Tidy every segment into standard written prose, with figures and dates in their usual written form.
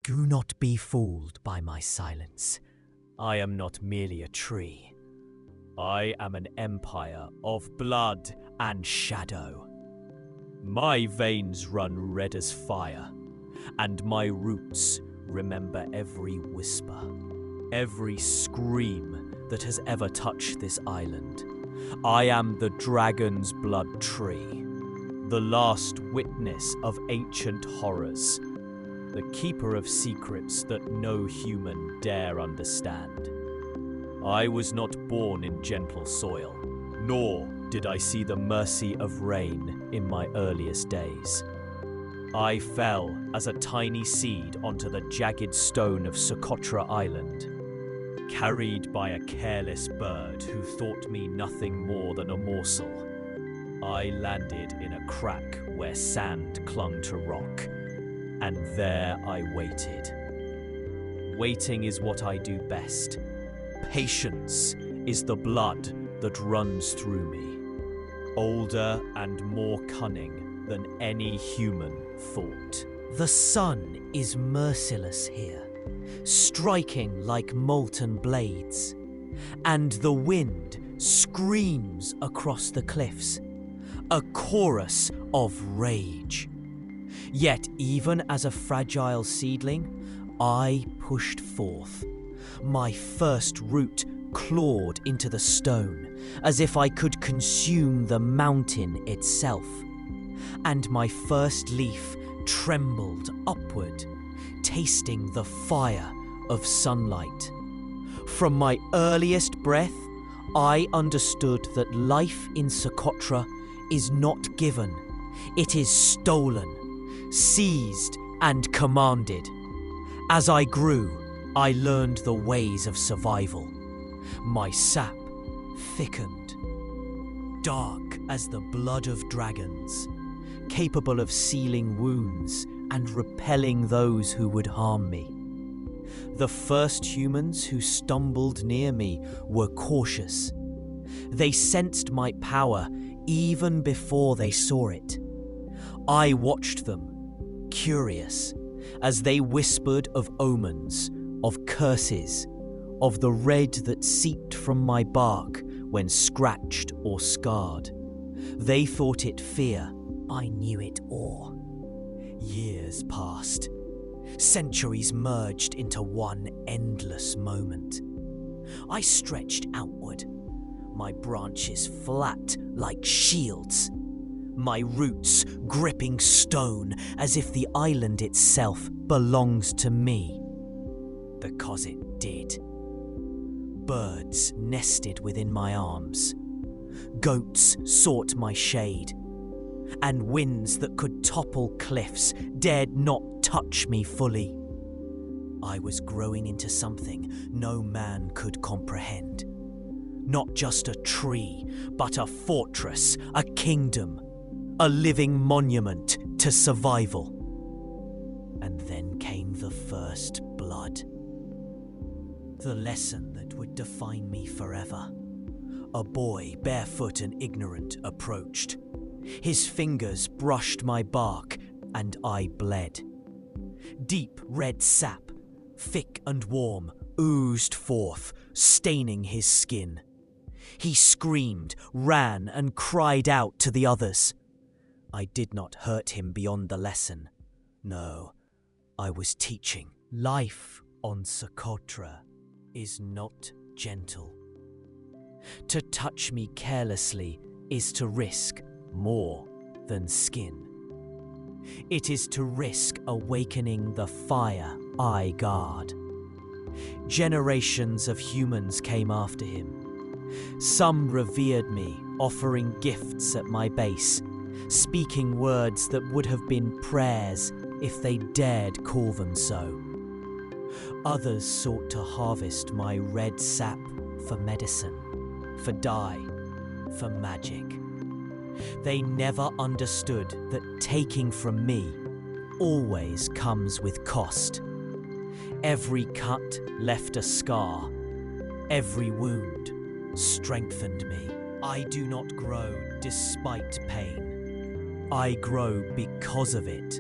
Do not be fooled by my silence. I am not merely a tree. I am an empire of blood and shadow. My veins run red as fire, and my roots remember every whisper, every scream that has ever touched this island. I am the dragon's blood tree, the last witness of ancient horrors, the keeper of secrets that no human dare understand. I was not born in gentle soil, nor did I see the mercy of rain in my earliest days. I fell as a tiny seed onto the jagged stone of Socotra Island, carried by a careless bird who thought me nothing more than a morsel. I landed in a crack where sand clung to rock, and there I waited. Waiting is what I do best. Patience is the blood that runs through me, older and more cunning than any human thought. The sun is merciless here, striking like molten blades, and the wind screams across the cliffs, a chorus of rage. Yet even as a fragile seedling, I pushed forth. My first root clawed into the stone, as if I could consume the mountain itself. And my first leaf trembled upward, tasting the fire of sunlight. From my earliest breath, I understood that life in Socotra is not given. It is stolen, seized, and commanded. As I grew, I learned the ways of survival. My sap thickened, dark as the blood of dragons, capable of sealing wounds and repelling those who would harm me. The first humans who stumbled near me were cautious. They sensed my power even before they saw it. I watched them, curious, as they whispered of omens, of curses, of the red that seeped from my bark when scratched or scarred. They thought it fear. I knew it awe. Years passed. Centuries merged into one endless moment. I stretched outward, my branches flat like shields, my roots gripping stone as if the island itself belongs to me. Because it did. Birds nested within my arms. Goats sought my shade. And winds that could topple cliffs dared not touch me fully. I was growing into something no man could comprehend. Not just a tree, but a fortress, a kingdom, a living monument to survival. And then came the first blood. The lesson that would define me forever. A boy, barefoot and ignorant, approached. His fingers brushed my bark, and I bled. Deep red sap, thick and warm, oozed forth, staining his skin. He screamed, ran, and cried out to the others. I did not hurt him beyond the lesson. No, I was teaching. Life on Socotra is not gentle. To touch me carelessly is to risk more than skin. It is to risk awakening the fire I guard. Generations of humans came after him. Some revered me, offering gifts at my base, speaking words that would have been prayers if they dared call them so. Others sought to harvest my red sap for medicine, for dye, for magic. They never understood that taking from me always comes with cost. Every cut left a scar. Every wound strengthened me. I do not grow despite pain. I grow because of it.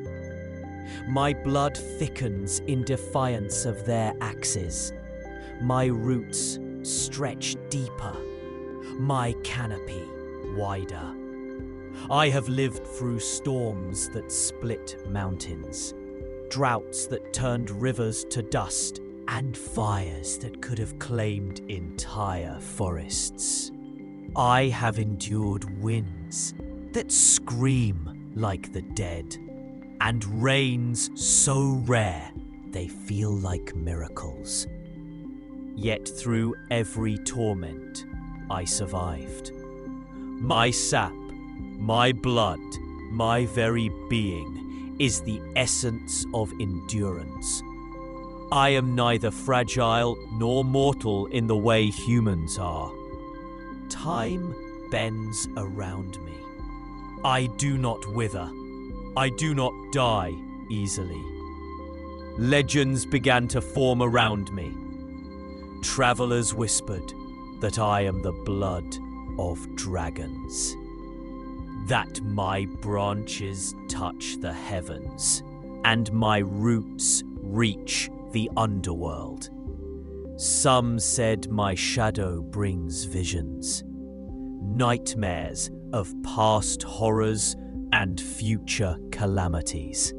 My blood thickens in defiance of their axes. My roots stretch deeper, my canopy wider. I have lived through storms that split mountains, droughts that turned rivers to dust, and fires that could have claimed entire forests. I have endured winds that scream like the dead, and rains so rare they feel like miracles. Yet through every torment, I survived. My sap, my blood, my very being is the essence of endurance. I am neither fragile nor mortal in the way humans are. Time bends around me. I do not wither. I do not die easily. Legends began to form around me. Travelers whispered that I am the blood of dragons, that my branches touch the heavens, and my roots reach the underworld. Some said my shadow brings visions, nightmares of past horrors and future calamities.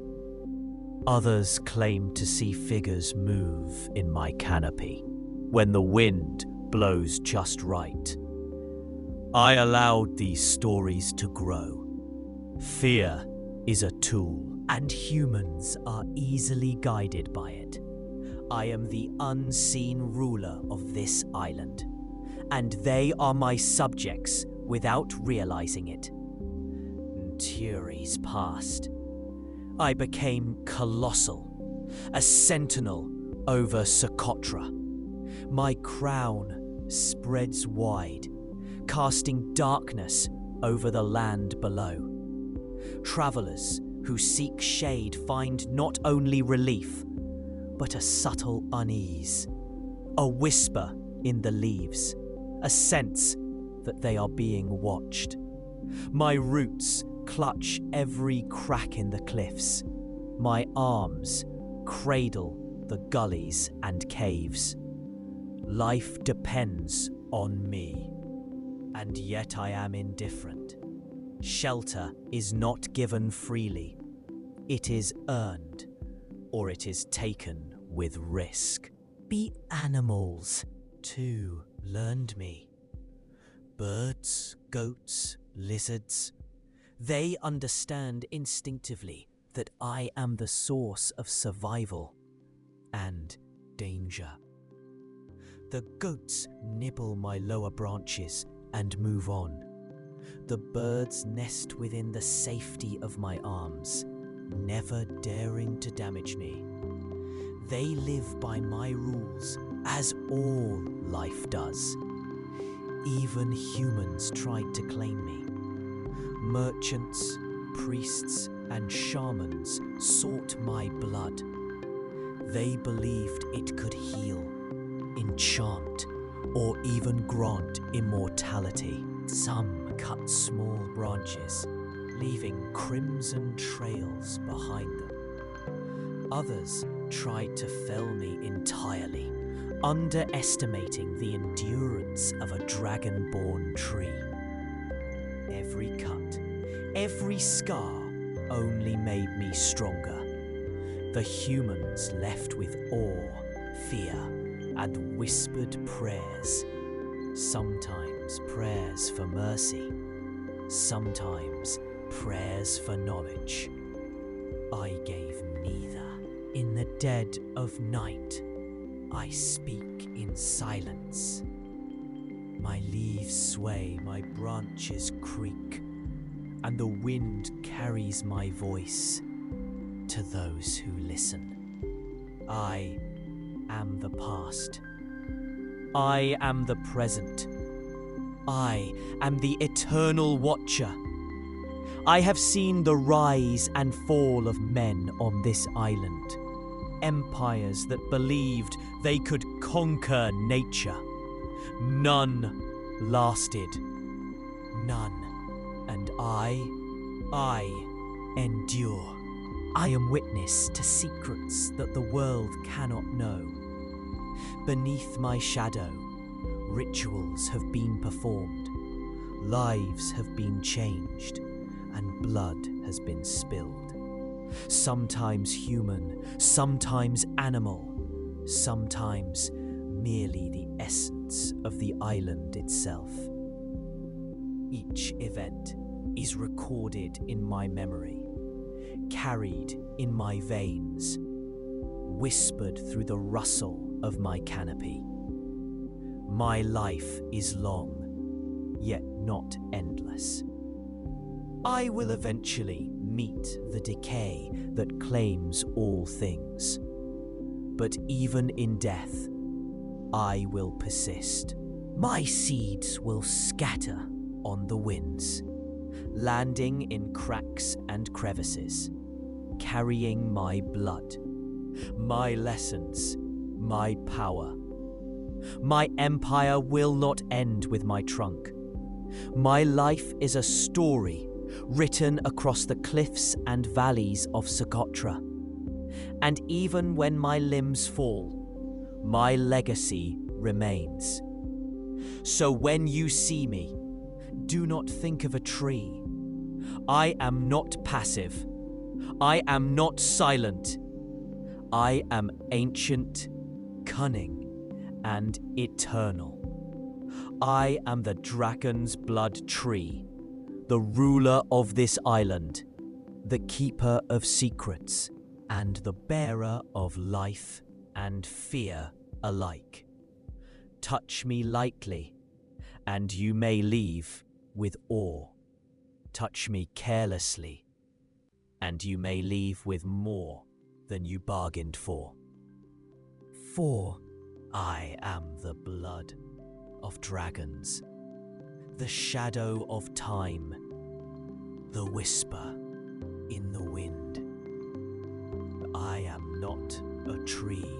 Others claim to see figures move in my canopy when the wind blows just right. I allowed these stories to grow. Fear is a tool, and humans are easily guided by it. I am the unseen ruler of this island, and they are my subjects without realizing it. Turies passed. I became colossal, a sentinel over Socotra. My crown spreads wide, casting darkness over the land below. Travelers who seek shade find not only relief, but a subtle unease, a whisper in the leaves, a sense that they are being watched. My roots clutch every crack in the cliffs. My arms cradle the gullies and caves. Life depends on me, and yet I am indifferent. Shelter is not given freely. It is earned, or it is taken with risk. The animals, too, learned me. Birds, goats, lizards, they understand instinctively that I am the source of survival and danger. The goats nibble my lower branches and move on. The birds nest within the safety of my arms, never daring to damage me. They live by my rules, as all life does. Even humans tried to claim me. Merchants, priests, and shamans sought my blood. They believed it could heal, enchant, or even grant immortality. Some cut small branches, leaving crimson trails behind them. Others tried to fell me entirely, underestimating the endurance of a dragon-born tree. Every cut, every scar only made me stronger. The humans left with awe, fear, and whispered prayers. Sometimes prayers for mercy, sometimes prayers for knowledge. I gave neither. In the dead of night, I speak in silence. My leaves sway, my branches creak, and the wind carries my voice to those who listen. I am the past. I am the present. I am the eternal watcher. I have seen the rise and fall of men on this island. Empires that believed they could conquer nature. None lasted. None. And I endure. I am witness to secrets that the world cannot know. Beneath my shadow, rituals have been performed, lives have been changed, and blood has been spilled. Sometimes human, sometimes animal, sometimes merely the essence of the island itself. Each event is recorded in my memory, carried in my veins, whispered through the rustle of my canopy. My life is long, yet not endless. I will eventually meet the decay that claims all things. But even in death, I will persist. My seeds will scatter on the winds, landing in cracks and crevices, carrying my blood, my lessons, my power. My empire will not end with my trunk. My life is a story written across the cliffs and valleys of Socotra. And even when my limbs fall, my legacy remains. So when you see me, do not think of a tree. I am not passive. I am not silent. I am ancient, cunning, and eternal. I am the dragon's blood tree, the ruler of this island, the keeper of secrets, and the bearer of life and fear alike. Touch me lightly, and you may leave with awe. Touch me carelessly, and you may leave with more than you bargained for. For I am the blood of dragons, the shadow of time, the whisper in the wind. I am not a tree.